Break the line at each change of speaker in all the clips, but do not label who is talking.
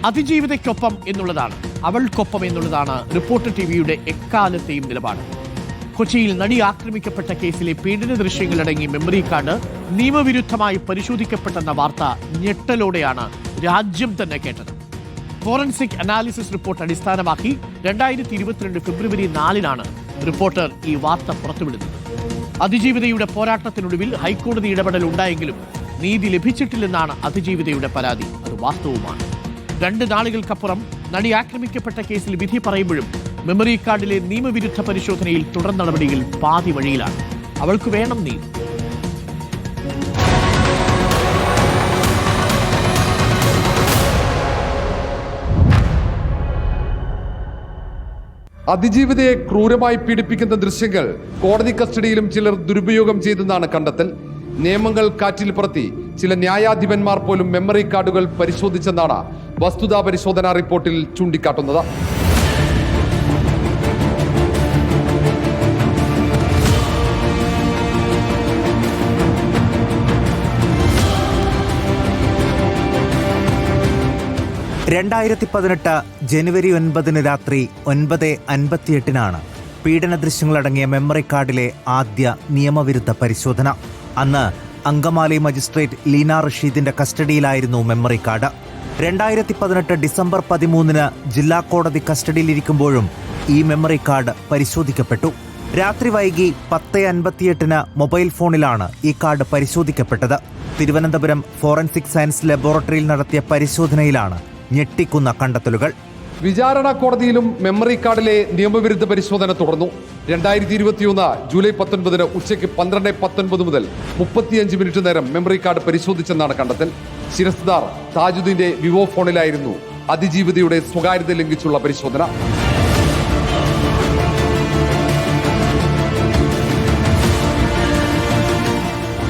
അതിജീവിതയ്ക്കൊപ്പം എന്നുള്ളതാണ്, അവൾക്കൊപ്പം എന്നുള്ളതാണ് റിപ്പോർട്ടർ ടിവിയുടെ എക്കാലത്തെയും നിലപാട്. കൊച്ചിയിൽ നടി ആക്രമിക്കപ്പെട്ട കേസിലെ പീഡന ദൃശ്യങ്ങളടങ്ങി മെമ്മറി കാർഡ് നിയമവിരുദ്ധമായി പരിശോധിക്കപ്പെട്ടെന്ന വാർത്ത ഞെട്ടലോടെയാണ് രാജ്യം തന്നെ കേട്ടത്. ഫോറൻസിക് അനാലിസിസ് റിപ്പോർട്ട് അടിസ്ഥാനമാക്കി 2022 ഫെബ്രുവരി 4-നാണ് റിപ്പോർട്ടർ ഈ വാർത്ത പുറത്തുവിടുന്നത്. അതിജീവിതയുടെ പോരാട്ടത്തിനൊടുവിൽ ഹൈക്കോടതി ഇടപെടൽ ഉണ്ടായെങ്കിലും നീതി ലഭിച്ചിട്ടില്ലെന്നാണ് അതിജീവിതയുടെ പരാതി. അത് വാസ്തവമാണ്. 2 നാളുകൾക്കപ്പുറം നടി ആക്രമിക്കപ്പെട്ട കേസിൽ വിധി പറയുമ്പോഴും മെമ്മറി കാർഡിലെ നിയമവിരുദ്ധ പരിശോധനയിൽ തുടർ നടപടികൾ പാതി വഴിയിലാണ്. അവൾക്ക് വേണം നീതി.
അതിജീവിതയെ ക്രൂരമായി പീഡിപ്പിക്കുന്ന ദൃശ്യങ്ങൾ കോടതി കസ്റ്റഡിയിലും ചിലർ ദുരുപയോഗം ചെയ്തെന്നാണ് കണ്ടെത്തൽ. നിയമങ്ങൾ കാറ്റിൽ പറത്തി ചില ന്യായാധിപന്മാർ പോലും മെമ്മറി കാർഡുകൾ പരിശോധിച്ചെന്നാണ് വസ്തുതാ പരിശോധനാ റിപ്പോർട്ടിൽ ചൂണ്ടിക്കാട്ടുന്നത്.
ജനുവരി 9 രാത്രി 9:58 പീഡന ദൃശ്യങ്ങളടങ്ങിയ മെമ്മറി കാർഡിലെ ആദ്യ നിയമവിരുദ്ധ പരിശോധന. അന്ന് അങ്കമാലി മജിസ്ട്രേറ്റ് ലീന റഷീദിന്റെ കസ്റ്റഡിയിലായിരുന്നു മെമ്മറി കാർഡ്. 2018 ഡിസംബർ 13 ജില്ലാ കോടതി കസ്റ്റഡിയിലിരിക്കുമ്പോഴും ഈ മെമ്മറി കാർഡ് പരിശോധിക്കപ്പെട്ടു. രാത്രി വൈകി 10:58 മൊബൈൽ ഫോണിലാണ് ഈ കാർഡ് പരിശോധിക്കപ്പെട്ടത്. തിരുവനന്തപുരം ഫോറൻസിക് സയൻസ് ലബോറട്ടറിയിൽ നടത്തിയ പരിശോധനയിലാണ് ഞെട്ടിക്കുന്ന കണ്ടെത്തലുകൾ.
വിചാരണ കോടതിയിലും മെമ്മറി കാർഡിലെ നിയമവിരുദ്ധ പരിശോധന തുടർന്നു. 2021 ജൂലൈ 19 ഉച്ചയ്ക്ക് 12:19 മുതൽ 35 മിനിറ്റ് നേരം മെമ്മറി കാർഡ് പരിശോധിച്ചെന്നാണ് കണ്ടെത്തൽ. ശിരസ്ദാർ താജുദ്ദീന്റെ വിവോ ഫോണിലായിരുന്നു അതിജീവിതയുടെ സ്വകാര്യത ലംഘിച്ചുള്ള പരിശോധന.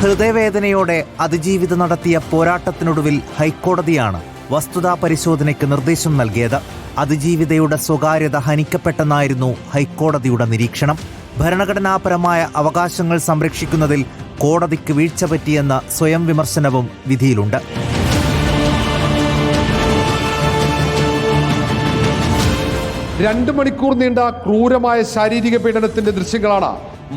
ഹൃദയവേദനയോടെ അതിജീവിത നടത്തിയ പോരാട്ടത്തിനൊടുവിൽ ഹൈക്കോടതിയാണ് വസ്തുതാ പരിശോധനയ്ക്ക് നിർദ്ദേശം നൽകിയത്. അതിജീവിതയുടെ സ്വകാര്യത ഹനിക്കപ്പെട്ടെന്നായിരുന്നു ഹൈക്കോടതിയുടെ നിരീക്ഷണം. ഭരണഘടനാപരമായ അവകാശങ്ങൾ സംരക്ഷിക്കുന്നതിൽ കോടതിക്ക് വീഴ്ച പറ്റിയെന്ന സ്വയം വിമർശനവും വിധിയിലുണ്ട്.
രണ്ട് മണിക്കൂർ നീണ്ട ക്രൂരമായ ശാരീരിക പീഡനത്തിന്റെ ദൃശ്യങ്ങളാണ്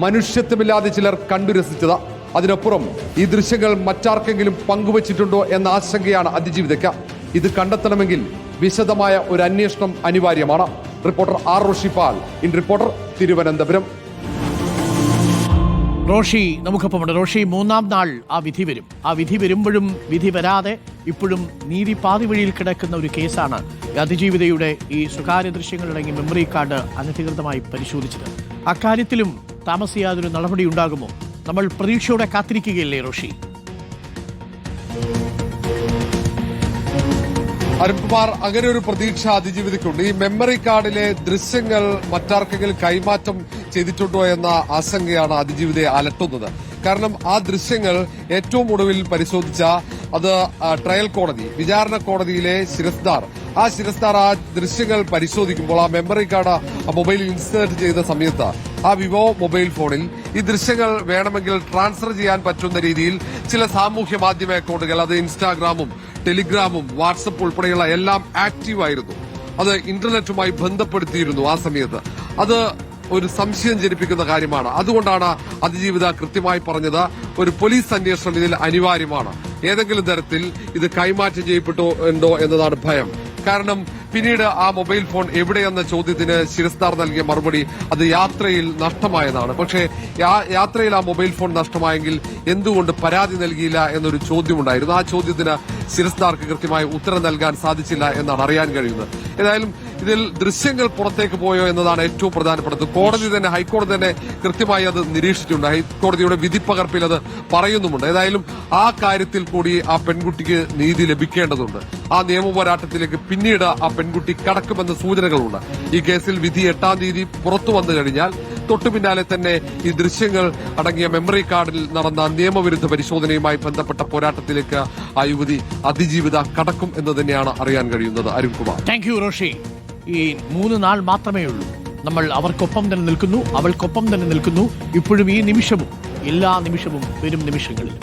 മനുഷ്യത്വമില്ലാതെ ചിലർ കണ്ടു രസിച്ചത്. അതിനപ്പുറം ഈ ദൃശ്യങ്ങൾ മറ്റാർക്കെങ്കിലും പങ്കുവച്ചിട്ടുണ്ടോ എന്ന ആശങ്കയാണ് അതിജീവിതയ്ക്ക്. ഇത് കണ്ടെത്തണമെങ്കിൽ വിശദമായ ഒരു അന്വേഷണം അനിവാര്യമാണ്. Reporter R Roshipal, in reporter, Thiruvananthapuram.
Roshi നമുക്കൊപ്പമുണ്ട്. റോഷി, 3-ാം നാൾ ആ വിധി വരും. ആ വിധി വരുമ്പോഴും വിധി വരാതെ ഇപ്പോഴും നീതി പാതി വഴിയിൽ കിടക്കുന്ന ഒരു കേസാണ് അതിജീവിതയുടെ ഈ സ്വകാര്യ ദൃശ്യങ്ങളടങ്ങിയ മെമ്മറി കാർഡ് അനധികൃതമായി പരിശോധിച്ചത്. അക്കാര്യത്തിലും താമസിയാതൊരു നടപടി ഉണ്ടാകുമോ? നമ്മൾ പ്രതീക്ഷയോടെ കാത്തിരിക്കുകയല്ലേ റോഷി?
അരുൺകുമാർ, അങ്ങനെ ഒരു പ്രതീക്ഷ അതിജീവിതയ്ക്കുണ്ട്. ഈ മെമ്മറി കാർഡിലെ ദൃശ്യങ്ങൾ മറ്റാർക്കെങ്കിലും കൈമാറ്റം ചെയ്തിട്ടുണ്ടോ എന്ന ആശങ്കയാണ് അതിജീവിതയെ അലട്ടുന്നത്. കാരണം ആ ദൃശ്യങ്ങൾ ഏറ്റവും ഒടുവിൽ പരിശോധിച്ച അത് ട്രയൽ കോടതി, വിചാരണ കോടതിയിലെ ശിരസ്ദാർ, ആ ശിരസ്ദാർ ആ ദൃശ്യങ്ങൾ പരിശോധിക്കുമ്പോൾ ആ മെമ്മറി കാർഡ് ആ മൊബൈലിൽ ഇൻസേർട്ട് ചെയ്ത സമയത്ത് ആ വിവോ മൊബൈൽ ഫോണിൽ ഈ ദൃശ്യങ്ങൾ വേണമെങ്കിൽ ട്രാൻസ്ഫർ ചെയ്യാൻ പറ്റുന്ന രീതിയിൽ ചില സാമൂഹ്യ മാധ്യമ അക്കൗണ്ടുകൾ, അത് ഇൻസ്റ്റാഗ്രാമും ടെലിഗ്രാമും വാട്സപ്പ് ഉൾപ്പെടെയുള്ള എല്ലാം ആക്റ്റീവ് ആയിരുന്നു. അത് ഇന്റർനെറ്റുമായി ബന്ധപ്പെടുത്തിയിരുന്നു. ആ സമയത്ത് അത് ഒരു സംശയം ജനിപ്പിക്കുന്ന കാര്യമാണ്. അതുകൊണ്ടാണ് അതിജീവിത കൃത്യമായി പറഞ്ഞത്, ഒരു പോലീസ് അന്വേഷണം ഇതിൽ അനിവാര്യമാണ്. ഏതെങ്കിലും തരത്തിൽ ഇത് കൈമാറ്റം ചെയ്യപ്പെട്ടുണ്ടോ എന്നതാണ് ഭയം. കാരണം പിന്നീട് ആ മൊബൈൽ ഫോൺ എവിടെയെന്ന ചോദ്യത്തിന് ശിരസ്ദാർ നൽകിയ മറുപടി അത് യാത്രയിൽ നഷ്ടമായതാണ്. പക്ഷേ യാത്രയിൽ ആ മൊബൈൽ ഫോൺ നഷ്ടമായെങ്കിൽ എന്തുകൊണ്ട് പരാതി നൽകിയില്ല എന്നൊരു ചോദ്യമുണ്ടായിരുന്നു. ആ ചോദ്യത്തിന് ശിരസ്ദാർക്ക് കൃത്യമായി ഉത്തരം നൽകാൻ സാധിച്ചില്ല എന്നാണ് അറിയാൻ കഴിയുന്നത്. ഏതായാലും ഇതിൽ ദൃശ്യങ്ങൾ പുറത്തേക്ക് പോയോ എന്നതാണ് ഏറ്റവും പ്രധാനപ്പെട്ടത്. കോടതി തന്നെ, ഹൈക്കോടതി തന്നെ കൃത്യമായി അത് നിരീക്ഷിച്ചിട്ടുണ്ട്. ഹൈക്കോടതിയുടെ വിധിപ്പകർപ്പിൽ അത് പറയുന്നുമുണ്ട്. ഏതായാലും ആ കാര്യത്തിൽ കൂടി ആ പെൺകുട്ടിക്ക് നീതി ലഭിക്കേണ്ടതുണ്ട്. ആ നിയമ പോരാട്ടത്തിലേക്ക് പിന്നീട് ആ പെൺകുട്ടി കടക്കുമെന്ന സൂചനകളുണ്ട്. ഈ കേസിൽ വിധി 8-ാം തീയതി പുറത്തു വന്നു കഴിഞ്ഞാൽ തൊട്ടു പിന്നാലെ തന്നെ ഈ ദൃശ്യങ്ങൾ അടങ്ങിയ മെമ്മറി കാർഡിൽ നടന്ന നിയമവിരുദ്ധ പരിശോധനയുമായി ബന്ധപ്പെട്ട പോരാട്ടത്തിലേക്ക് ആ യുവതി അതിജീവിത കടക്കും എന്ന് തന്നെയാണ് അറിയാൻ കഴിയുന്നത്. Arunkumar,
thank you Roshi. ഈ 3 നാൾ മാത്രമേ ഉള്ളൂ. നമ്മൾ അവർക്കൊപ്പം തന്നെ നിൽക്കുന്നു, അവൾക്കൊപ്പം തന്നെ നിൽക്കുന്നു. ഇപ്പോഴും ഈ നിമിഷവും, എല്ലാ നിമിഷവും വരും നിമിഷങ്ങളിൽ